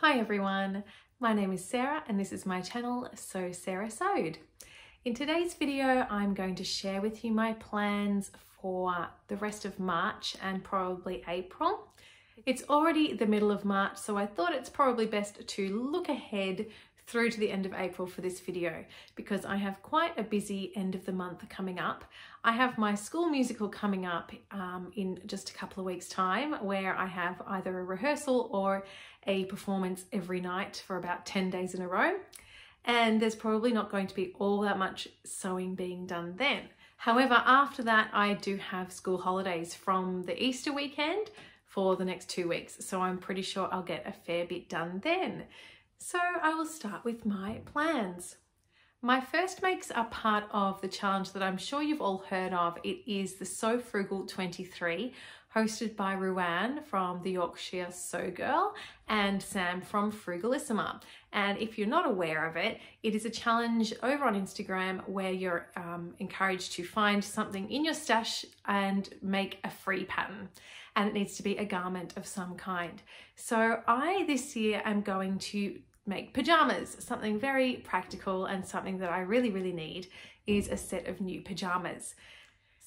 Hi everyone, my name is Sarah and this is my channel So Sarah Sewed. In today's video I'm going to share with you my plans for the rest of March and probably April. It's already the middle of March, so I thought it's probably best to look ahead through to the end of April for this video because I have quite a busy end of the month coming up. I have my school musical coming up in just a couple of weeks' time, where I have either a rehearsal or a performance every night for about 10 days in a row. And there's probably not going to be all that much sewing being done then. However, after that, I do have school holidays from the Easter weekend for the next 2 weeks. So I'm pretty sure I'll get a fair bit done then. So I will start with my plans. My first makes a part of the challenge that I'm sure you've all heard of. It is the Sew Frugal 23, hosted by Ruan from the Yorkshire Sew Girl and Sam from Frugalissima. And if you're not aware of it, it is a challenge over on Instagram where you're encouraged to find something in your stash and make a free pattern. And it needs to be a garment of some kind. So I this year am going to make pajamas. Something very practical and something that I really need is a set of new pajamas.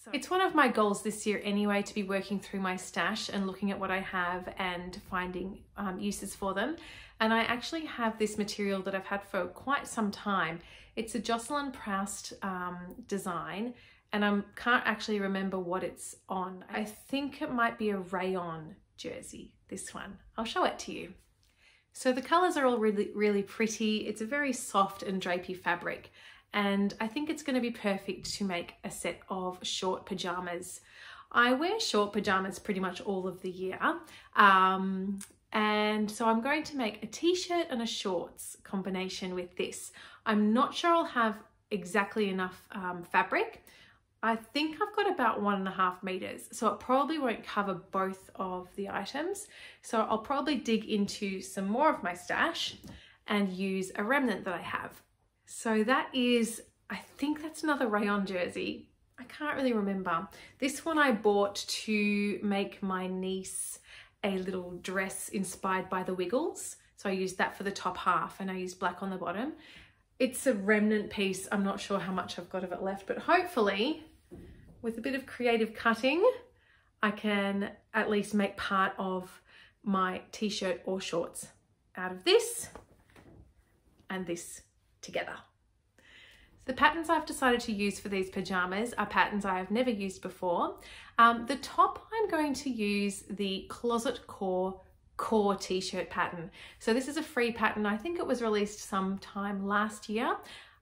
So it's one of my goals this year anyway, to be working through my stash and looking at what I have and finding uses for them. And I actually have this material that I've had for quite some time. It's a Jocelyn Proust design, and I can't actually remember what it's on. I think it might be a rayon jersey, this one. I'll show it to you. So the colors are all really pretty. It's a very soft and drapey fabric, and I think it's going to be perfect to make a set of short pajamas. I wear short pajamas pretty much all of the year. And so I'm going to make a t-shirt and a shorts combination with this. I'm not sure I'll have exactly enough fabric. I think I've got about 1.5 meters, so it probably won't cover both of the items. So I'll probably dig into some more of my stash and use a remnant that I have. So that is, I think that's another rayon jersey. I can't really remember. This one I bought to make my niece a little dress inspired by the Wiggles. So I used that for the top half and I used black on the bottom. It's a remnant piece. I'm not sure how much I've got of it left, but hopefully with a bit of creative cutting, I can at least make part of my t-shirt or shorts out of this and this together. The patterns I've decided to use for these pajamas are patterns I have never used before. The top, I'm going to use the Closet Core t-shirt pattern. So this is a free pattern. I think it was released sometime last year.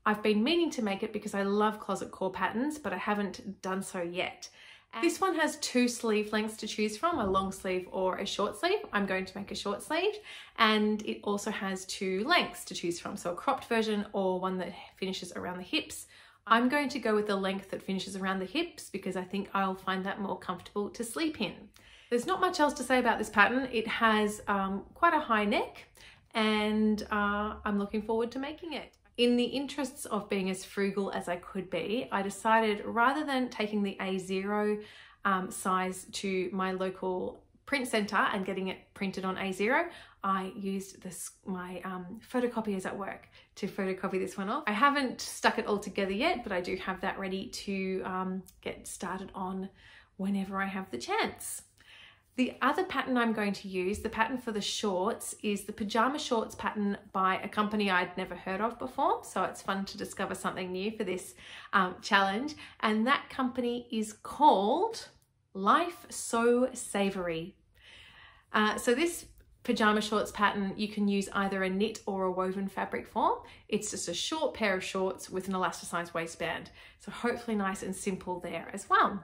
I've been meaning to make it because I love Closet Core patterns, but I haven't done so yet. And this one has 2 sleeve lengths to choose from, a long sleeve or a short sleeve. I'm going to make a short sleeve, and it also has 2 lengths to choose from, so a cropped version or one that finishes around the hips. I'm going to go with the length that finishes around the hips because I think I'll find that more comfortable to sleep in. There's not much else to say about this pattern. It has quite a high neck, and I'm looking forward to making it. In the interests of being as frugal as I could be, I decided rather than taking the A0 size to my local print center and getting it printed on A0, I used my photocopiers at work to photocopy this one off. I haven't stuck it all together yet, but I do have that ready to get started on whenever I have the chance. The other pattern I'm going to use, the pattern for the shorts, is the pajama shorts pattern by a company I'd never heard of before. So it's fun to discover something new for this challenge. And that company is called Life Sew Savory. So this pajama shorts pattern, you can use either a knit or a woven fabric for. It's just a short pair of shorts with an elasticized waistband. So hopefully nice and simple there as well.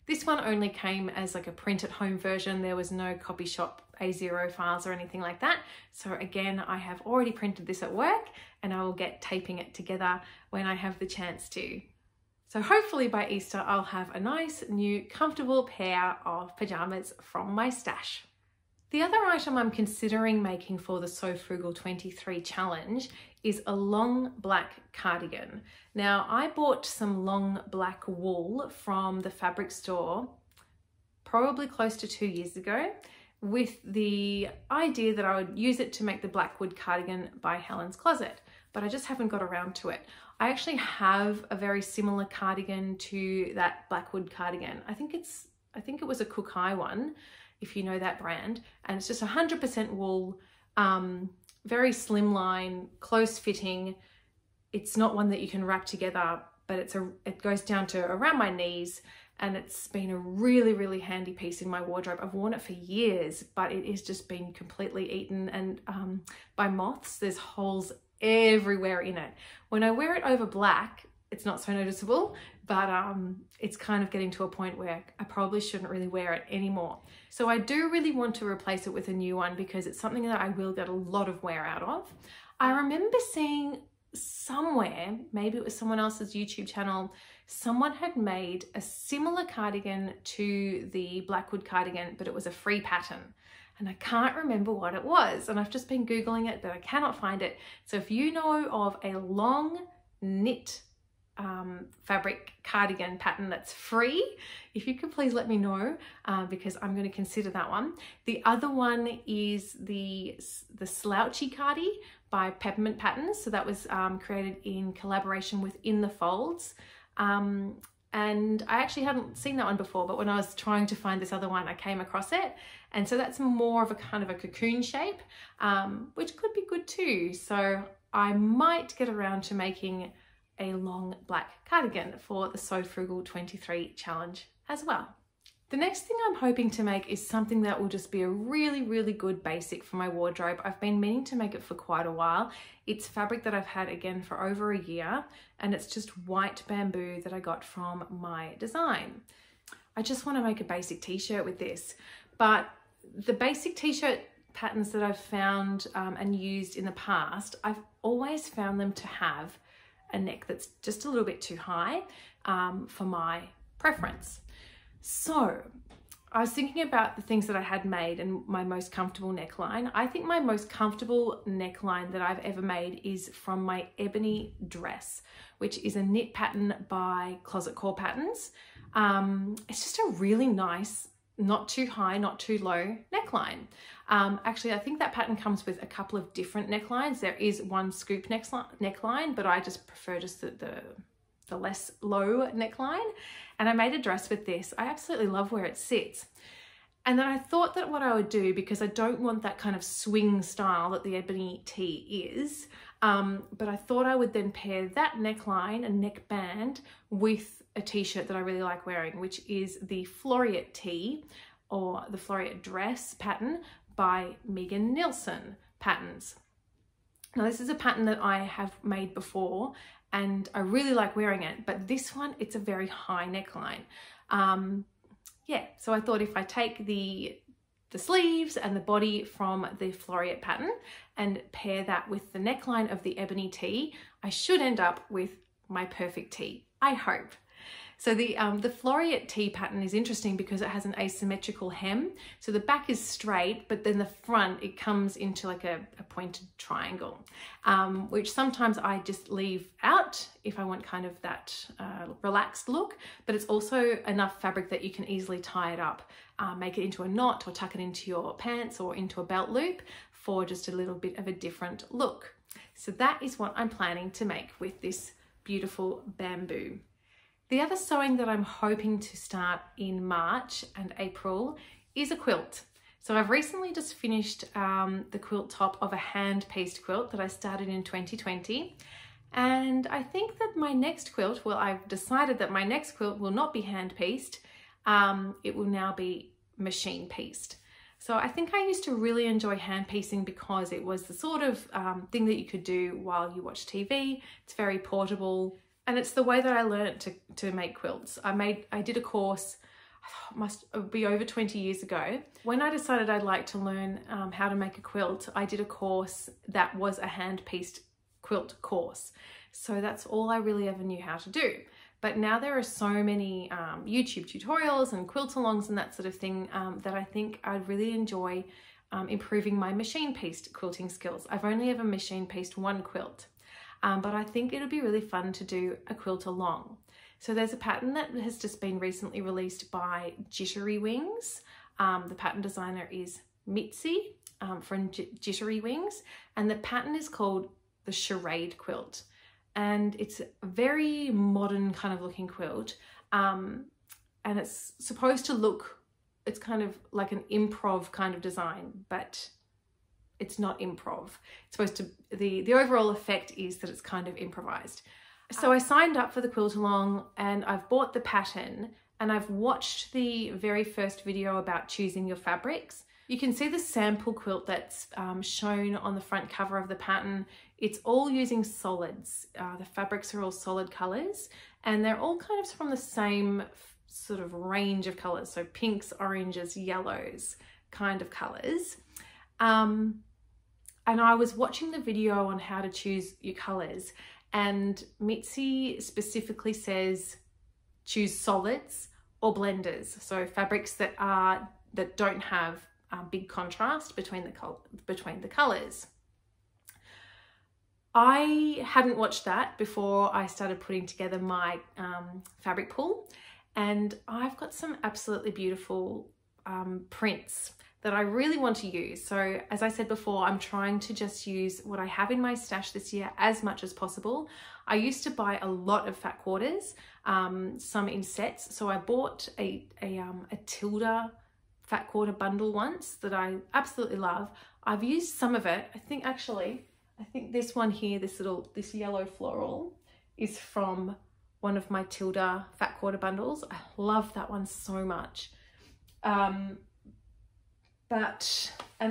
This one only came as like a print at home version. There was no copy shop A0 files or anything like that. So again, I have already printed this at work and I will get taping it together when I have the chance to. So hopefully by Easter, I'll have a nice, new, comfortable pair of pajamas from my stash. The other item I'm considering making for the Sew Frugal 23 challenge is a long black cardigan. Now, I bought some long black wool from the fabric store probably close to 2 years ago. with the idea that I would use it to make the Blackwood cardigan by Helen's Closet, but I just haven't got around to it. I actually have a very similar cardigan to that Blackwood cardigan. I think it was a Cook High one, if you know that brand, and it's just 100% wool, very slimline, close fitting. It's not one that you can wrap together, but it goes down to around my knees, and it's been a really, really handy piece in my wardrobe. I've worn it for years, but it has just been completely eaten and by moths. There's holes everywhere in it. When I wear it over black, it's not so noticeable, but it's kind of getting to a point where I probably shouldn't really wear it anymore. So I do really want to replace it with a new one because it's something that I will get a lot of wear out of. I remember seeing somewhere, maybe it was someone else's YouTube channel, someone had made a similar cardigan to the Blackwood cardigan, but it was a free pattern. And I can't remember what it was. And I've just been Googling it, but I cannot find it. So if you know of a long knit fabric cardigan pattern that's free, if you could please let me know, because I'm going to consider that one. The other one is the Slouchy Cardi by Peppermint Patterns. So that was created in collaboration with In the Folds. And I actually hadn't seen that one before, but when I was trying to find this other one, I came across it. And so that's more of a kind of a cocoon shape, which could be good too. So I might get around to making a long black cardigan for the Sew Frugal 23 challenge as well. The next thing I'm hoping to make is something that will just be a really, really good basic for my wardrobe. I've been meaning to make it for quite a while. It's fabric that I've had again for over a year, and it's just white bamboo that I got from My Design. I just want to make a basic t-shirt with this, but the basic t-shirt patterns that I've found and used in the past, I've always found them to have a neck that's just a little bit too high for my preference. So I was thinking about the things that I had made and my most comfortable neckline. I think my most comfortable neckline that I've ever made is from my Ebony dress, which is a knit pattern by Closet Core Patterns. It's just a really nice, not too high, not too low neckline. Actually, I think that pattern comes with a couple of different necklines. There is one scoop neckline, but I just prefer just the less low neckline. And I made a dress with this. I absolutely love where it sits. And then I thought that what I would do, because I don't want that kind of swing style that the Ebony tee is, but I thought I would then pair that neckline and neckband with a t-shirt that I really like wearing, which is the Floreat tee or the Floreat dress pattern by Nielsen patterns. Now this is a pattern that I have made before and I really like wearing it, but this one, it's a very high neckline. Yeah, so I thought if I take the sleeves and the body from the Floreat pattern and pair that with the neckline of the Ebony tee, I should end up with my perfect tee, I hope. So the Floreat tee pattern is interesting because it has an asymmetrical hem. So the back is straight, but then the front, it comes into like a pointed triangle, which sometimes I just leave out if I want kind of that relaxed look, but it's also enough fabric that you can easily tie it up, make it into a knot or tuck it into your pants or into a belt loop for just a little bit of a different look. So that is what I'm planning to make with this beautiful bamboo. The other sewing that I'm hoping to start in March and April is a quilt. So I've recently just finished the quilt top of a hand-pieced quilt that I started in 2020. And I think that my next quilt, well, I've decided that my next quilt will not be hand-pieced. It will now be machine-pieced. So I think I used to really enjoy hand piecing because it was the sort of thing that you could do while you watch TV. It's very portable. And it's the way that I learned to make quilts. I did a course, must be over 20 years ago. When I decided I'd like to learn how to make a quilt, I did a course that was a hand-pieced quilt course. So that's all I really ever knew how to do. But now there are so many YouTube tutorials and quilt-alongs and that sort of thing that I think I'd really enjoy improving my machine-pieced quilting skills. I've only ever machine-pieced one quilt. But I think it'll be really fun to do a quilt along. So there's a pattern that has just been recently released by Jittery Wings. The pattern designer is MYPZ from Jittery Wings, and the pattern is called the Charade Quilt, and it's a very modern kind of looking quilt, and it's supposed to look, it's kind of like an improv kind of design, but it's not improv. It's supposed to, the overall effect is that it's kind of improvised. So I signed up for the quilt along and I've bought the pattern, and I've watched the very first video about choosing your fabrics. You can see the sample quilt that's shown on the front cover of the pattern. It's all using solids. The fabrics are all solid colors, and they're all kind of from the same sort of range of colors. So pinks, oranges, yellows kind of colors. And I was watching the video on how to choose your colors, and MYPZ specifically says choose solids or blenders. So fabrics that don't have big contrast between the colors. I hadn't watched that before I started putting together my fabric pool, and I've got some absolutely beautiful prints that I really want to use. So as I said before, I'm trying to just use what I have in my stash this year as much as possible. I used to buy a lot of fat quarters, some in sets. So I bought a Tilda fat quarter bundle once that I absolutely love. I've used some of it. I think this one here, this yellow floral is from one of my Tilda fat quarter bundles. I love that one so much. And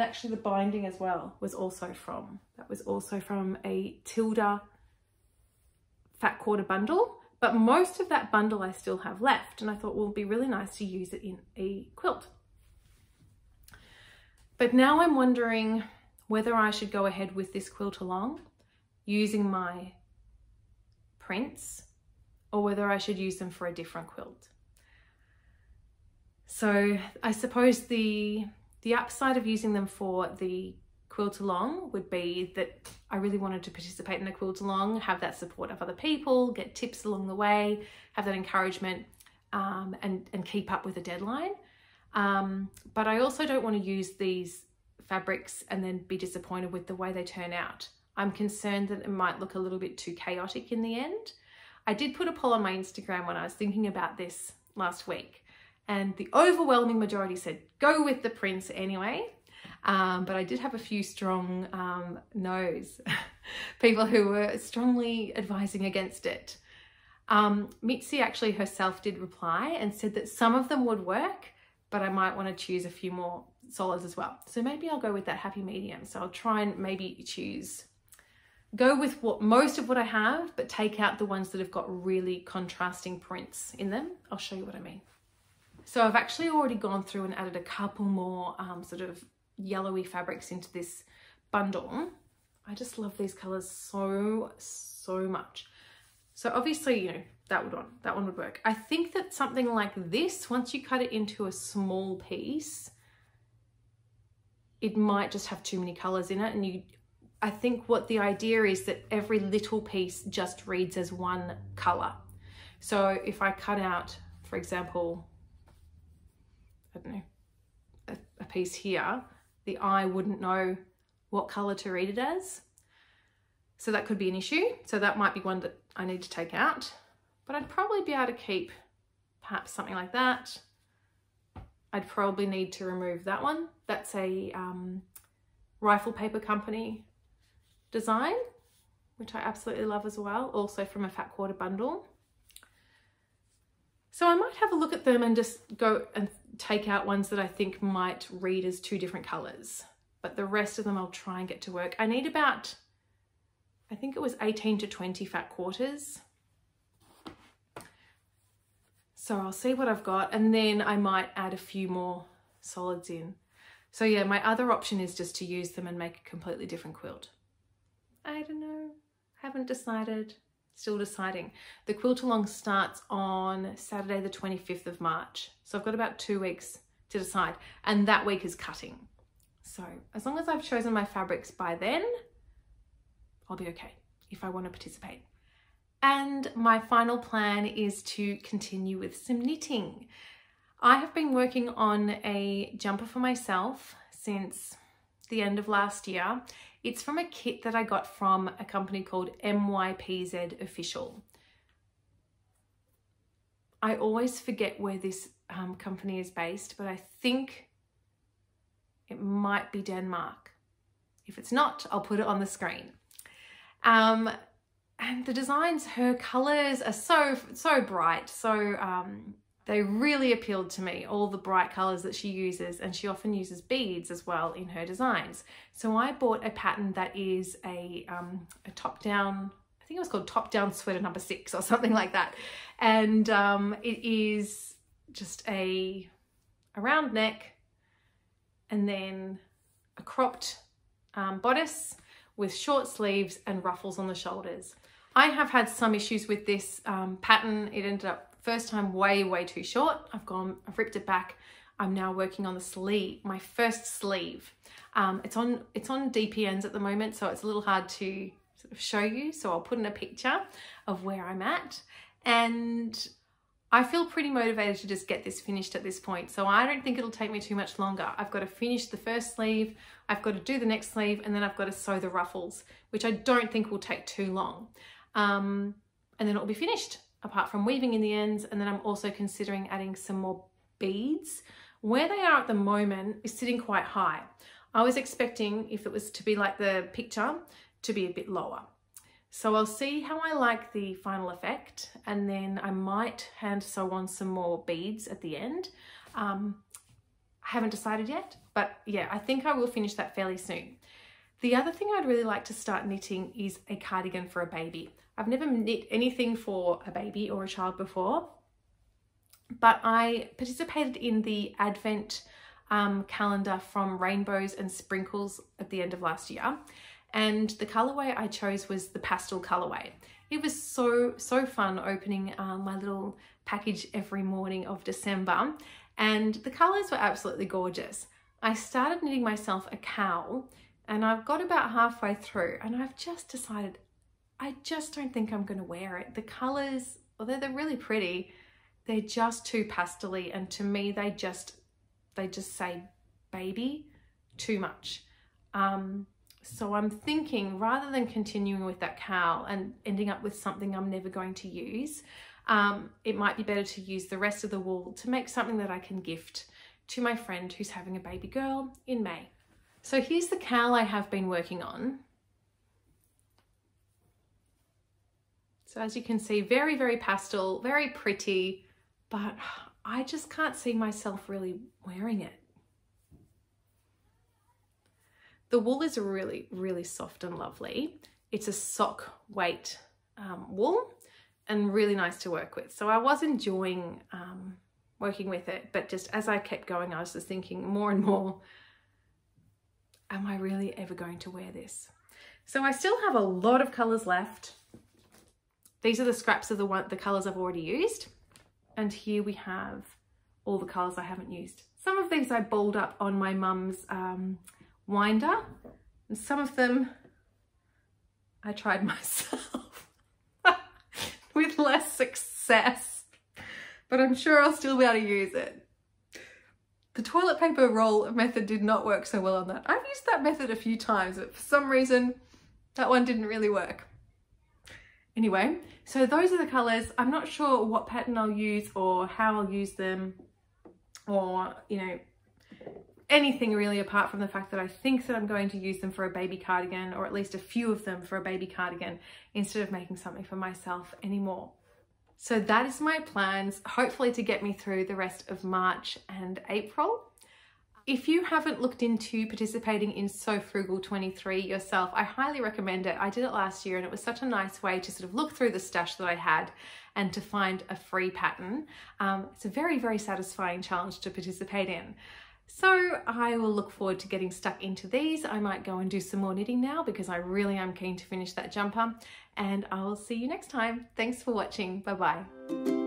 actually the binding as well was also from a Tilda fat quarter bundle, but most of that bundle I still have left, and I thought, well, it'd be really nice to use it in a quilt. But now I'm wondering whether I should go ahead with this quilt along using my prints, or whether I should use them for a different quilt. So I suppose the upside of using them for the quilt along would be that I really wanted to participate in a quilt along, have that support of other people, get tips along the way, have that encouragement, and keep up with a deadline. But I also don't want to use these fabrics and then be disappointed with the way they turn out. I'm concerned that it might look a little bit too chaotic in the end. I did put a poll on my Instagram when I was thinking about this last week, and the overwhelming majority said go with the prints anyway. But I did have a few strong no's, people who were strongly advising against it. MYPZ actually herself did reply and said that some of them would work, but I might want to choose a few more solids as well. So maybe I'll go with that happy medium. So I'll try and maybe go with most of what I have, but take out the ones that have got really contrasting prints in them. I'll show you what I mean. So I've actually already gone through and added a couple more sort of yellowy fabrics into this bundle. I just love these colors so much. So obviously, you know, that one would work. I think that something like this, once you cut it into a small piece, it might just have too many colors in it, and I think what the idea is that every little piece just reads as one color. So if I cut out, for example, I don't know, a piece here, the eye wouldn't know what color to read it as. So that could be an issue. So that might be one that I need to take out, but I'd probably be able to keep perhaps something like that. I'd probably need to remove that one. That's a Rifle Paper Company design, which I absolutely love as well, also from a fat quarter bundle. So I might have a look at them and just go and take out ones that I think might read as two different colors, but the rest of them I'll try and get to work. I need about, I think it was 18 to 20 fat quarters. So I'll see what I've got, and then I might add a few more solids in. So yeah, my other option is just to use them and make a completely different quilt. I don't know, haven't decided, still deciding. The quilt along starts on Saturday the 25th of March. So I've got about 2 weeks to decide, and that week is cutting. So as long as I've chosen my fabrics by then, I'll be okay if I want to participate. And my final plan is to continue with some knitting. I have been working on a jumper for myself since the end of last year. It's from a kit that I got from a company called MYPZ Official. I always forget where this company is based, but I think it might be Denmark. If it's not, I'll put it on the screen. And the designs, her colors are so bright, they really appealed to me, all the bright colors that she uses, and she often uses beads as well in her designs. So I bought a pattern that is a top-down, I think it was called top-down sweater number 6 or something like that. And it is just a round neck and then a cropped bodice with short sleeves and ruffles on the shoulders. I have had some issues with this pattern. It ended up first time way too short. I've ripped it back. I'm now working on the sleeve, my first sleeve. It's on DPNs at the moment, so it's a little hard to sort of show you. So I'll put in a picture of where I'm at, and I feel pretty motivated to just get this finished at this point. So I don't think it'll take me too much longer. I've got to finish the first sleeve, I've got to do the next sleeve, and then I've got to sew the ruffles, which I don't think will take too long. And then it'll be finished, apart from weaving in the ends. And then I'm also considering adding some more beads. Where they are at the moment is sitting quite high. I was expecting, if it was to be like the picture, to be a bit lower. So I'll see how I like the final effect, and then I might hand sew on some more beads at the end. I haven't decided yet, but yeah, I think I will finish that fairly soon. The other thing I'd really like to start knitting is a cardigan for a baby. I've never knit anything for a baby or a child before, but I participated in the Advent calendar from Rainbows and Sprinkles at the end of last year. And the colorway I chose was the pastel colorway. It was so fun opening my little package every morning of December, and the colors were absolutely gorgeous. I started knitting myself a cowl, and I've got about halfway through, and I've just decided I just don't think I'm going to wear it. The colors, although they're really pretty, they're just too pastel-y, and to me they just say baby too much. So I'm thinking, rather than continuing with that cowl and ending up with something I'm never going to use, it might be better to use the rest of the wool to make something that I can gift to my friend who's having a baby girl in May. So here's the cowl I have been working on. So as you can see, very pastel, very pretty, but I just can't see myself really wearing it. The wool is really soft and lovely. It's a sock weight wool and really nice to work with. So I was enjoying working with it, but just as I kept going, I was just thinking more and more, am I really ever going to wear this? So I still have a lot of colors left. These are the scraps of the colors I've already used. And here we have all the colors I haven't used. Some of these I balled up on my mum's winder, and some of them I tried myself with less success, but I'm sure I'll still be able to use it. The toilet paper roll method did not work so well on that. I've used that method a few times, but for some reason that one didn't really work. Anyway, so those are the colors. I'm not sure what pattern I'll use or how I'll use them, or anything really, apart from the fact that I think that I'm going to use them for a baby cardigan, or at least a few of them for a baby cardigan, instead of making something for myself anymore. So that is my plans, hopefully to get me through the rest of March and April. If you haven't looked into participating in Sew Frugal 23 yourself, I highly recommend it. I did it last year and it was such a nice way to sort of look through the stash that I had and to find a free pattern. It's a very satisfying challenge to participate in. So I will look forward to getting stuck into these. I might go and do some more knitting now because I really am keen to finish that jumper, and I'll see you next time. Thanks for watching. Bye bye.